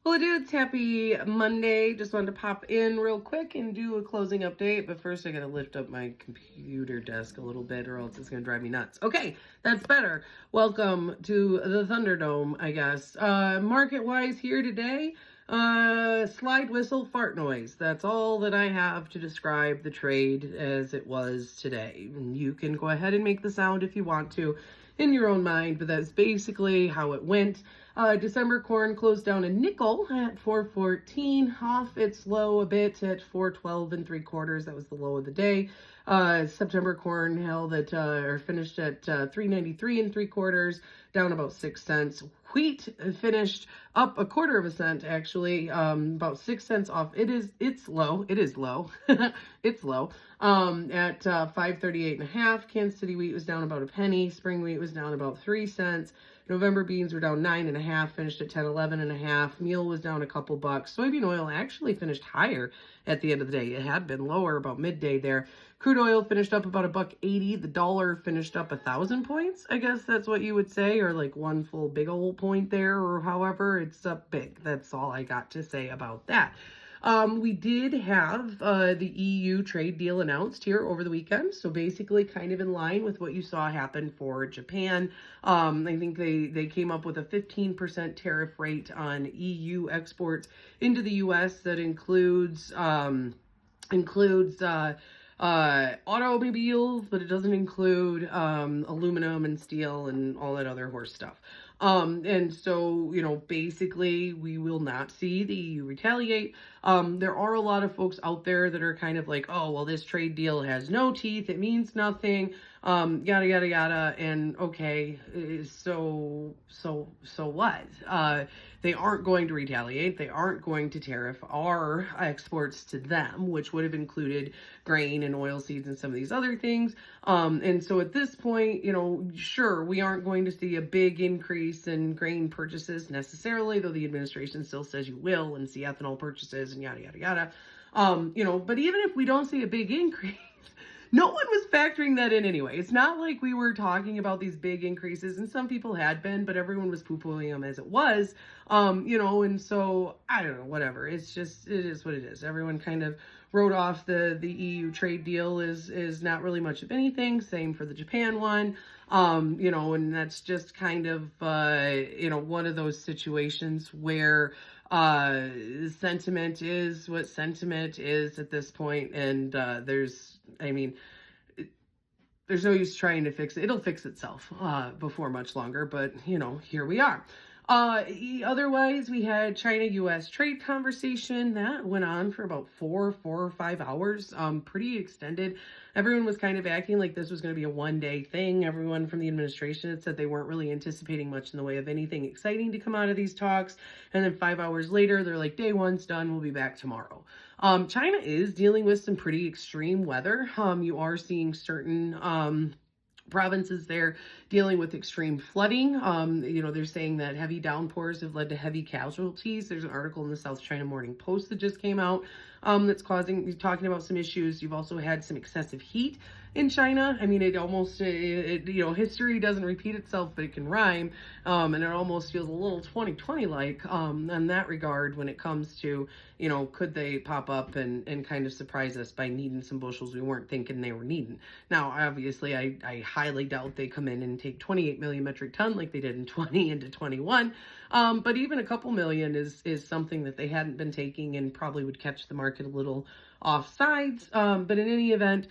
Well, dudes, happy Monday. Just wanted to pop in real quick and do a closing update. But first, I got to lift up my computer desk a little bit or else it's going to drive me nuts. Okay, that's better. Welcome to the Thunderdome, I guess. Market-wise here today, slide whistle fart noise. That's all that I have to describe the trade as it was today. And you can go ahead and make the sound if you want to in your own mind, but that's basically how it went. December corn closed down a nickel at 4.14, off its low a bit at 4.12 and 3/4. That was the low of the day. September corn held at or finished at 3.93 and 3/4, down about 6 cents. Wheat finished up 1/4 of a cent, actually, about 6 cents off. It's low. It is low. It's low. At 5.38.5. Kansas City wheat was down about a penny. Spring wheat was down about 3 cents. November beans were down 9.5, finished at 10.11.5. Meal was down a couple bucks. Soybean oil actually finished higher at the end of the day. It had been lower about midday there. Crude oil finished up about $1.80. The dollar finished up 1,000 points. I guess that's what you would say, or like one full big old point there, or however, it's up big. That's all I got to say about that. We did have the EU trade deal announced here over the weekend. So basically kind of in line with what you saw happen for Japan. I think they came up with a 15% tariff rate on EU exports into the US that includes automobiles, but it doesn't include aluminum and steel and all that other horse stuff. And so, basically we will not see the EU retaliate. There are a lot of folks out there that are kind of like, oh, well, this trade deal has no teeth. It means nothing. Yada, yada, yada. And okay, so what? They aren't going to retaliate. They aren't going to tariff our exports to them, which would have included grain and oil seeds and some of these other things. And so at this point, sure, we aren't going to see a big increase in grain purchases necessarily, though the administration still says you will, and see ethanol purchases and yada, yada, yada. But even if we don't see a big increase, no one was factoring that in anyway. It's not like we were talking about these big increases, and some people had been, but everyone was poo-pooing them as it was, and so, I don't know, whatever. It is what it is. Everyone kind of wrote off the EU trade deal is not really much of anything. Same for the Japan one, and that's just kind of, one of those situations where sentiment is what sentiment is at this point, and there's no use trying to fix it. It'll fix itself before much longer, but here we are. Otherwise, we had China-US trade conversation that went on for about 4 or 5 hours, pretty extended. Everyone was kind of acting like this was going to be a one-day thing. Everyone from the administration had said they weren't really anticipating much in the way of anything exciting to come out of these talks. And then 5 hours later, they're like, day one's done. We'll be back tomorrow. China is dealing with some pretty extreme weather. You are seeing certain provinces there dealing with extreme flooding. They're saying that heavy downpours have led to heavy casualties. There's an article in the South China Morning Post that just came out that's talking about some issues. You've also had some excessive heat in China. I mean, history doesn't repeat itself, but it can rhyme. And it almost feels a little 2020 like in that regard when it comes to, could they pop up and kind of surprise us by needing some bushels we weren't thinking they were needing. Now, obviously, I highly doubt they come in and take 28 million metric ton like they did in 20 into 21. But even a couple million is something that they hadn't been taking and probably would catch the market a little off sides. But in any event,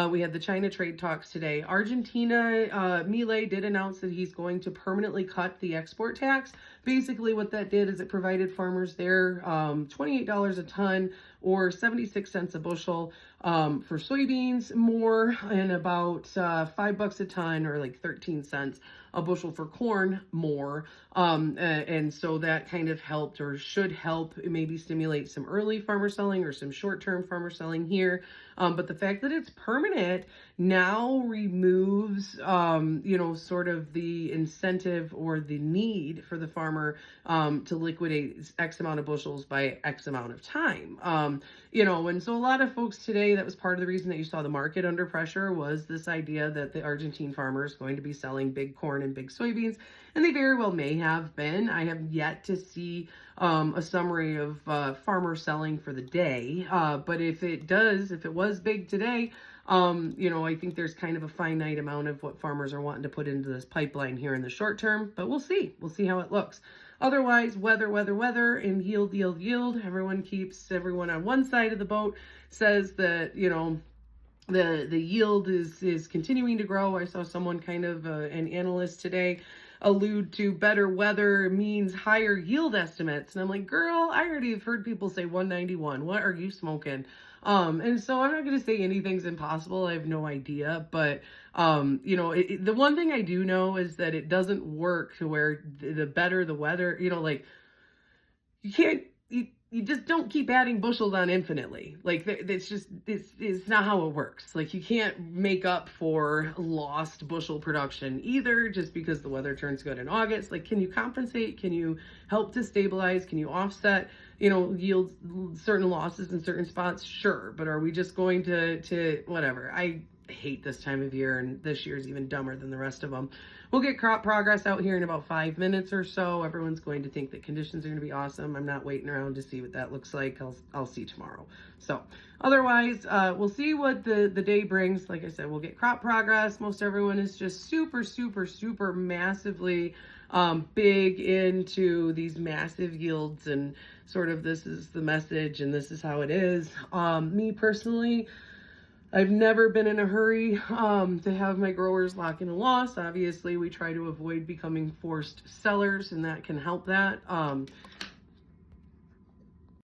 we had the China trade talks today. Argentina, Milei did announce that he's going to permanently cut the export tax. Basically what that did is it provided farmers there $28 a ton or 76 cents a bushel for soybeans more, and about $5 a ton or like 13 cents a bushel for corn more. And so that kind of helped, or should help, maybe stimulate some early farmer selling or some short-term farmer selling here. But the fact that it's permanent now removes, sort of the incentive or the need for the farmer to liquidate X amount of bushels by X amount of time. And so a lot of folks today, that was part of the reason that you saw the market under pressure, was this idea that the Argentine farmer is going to be selling big corn in big soybeans, and they very well may have been. I have yet to see a summary of farmer selling for the day, but if it was big today, I think there's kind of a finite amount of what farmers are wanting to put into this pipeline here in the short term, but we'll see. We'll see how it looks. Otherwise, weather, and yield. Everyone keeps everyone on one side of the boat, says that, the yield is continuing to grow. I saw someone kind of, an analyst today, allude to better weather means higher yield estimates. And I'm like, girl, I already have heard people say 191. What are you smoking? And so I'm not going to say anything's impossible. I have no idea. But, the one thing I do know is that it doesn't work to where the better the weather, you can't, you just don't keep adding bushels on infinitely. Like, it's not how it works. Like, you can't make up for lost bushel production either just because the weather turns good in August. Like, can you compensate? Can you help to stabilize? Can you offset, yield certain losses in certain spots? Sure. But are we just going to whatever? I hate this time of year, and this year's even dumber than the rest of them. We'll get crop progress out here in about 5 minutes or so. Everyone's going to think that conditions are going to be awesome. I'm not waiting around to see what that looks like. I'll see tomorrow. So otherwise, we'll see what the day brings. Like I said, we'll get crop progress. Most everyone is just super massively big into these massive yields, and sort of this is the message and this is how it is. Me personally, I've never been in a hurry to have my growers lock in a loss. Obviously, we try to avoid becoming forced sellers, and that can help that.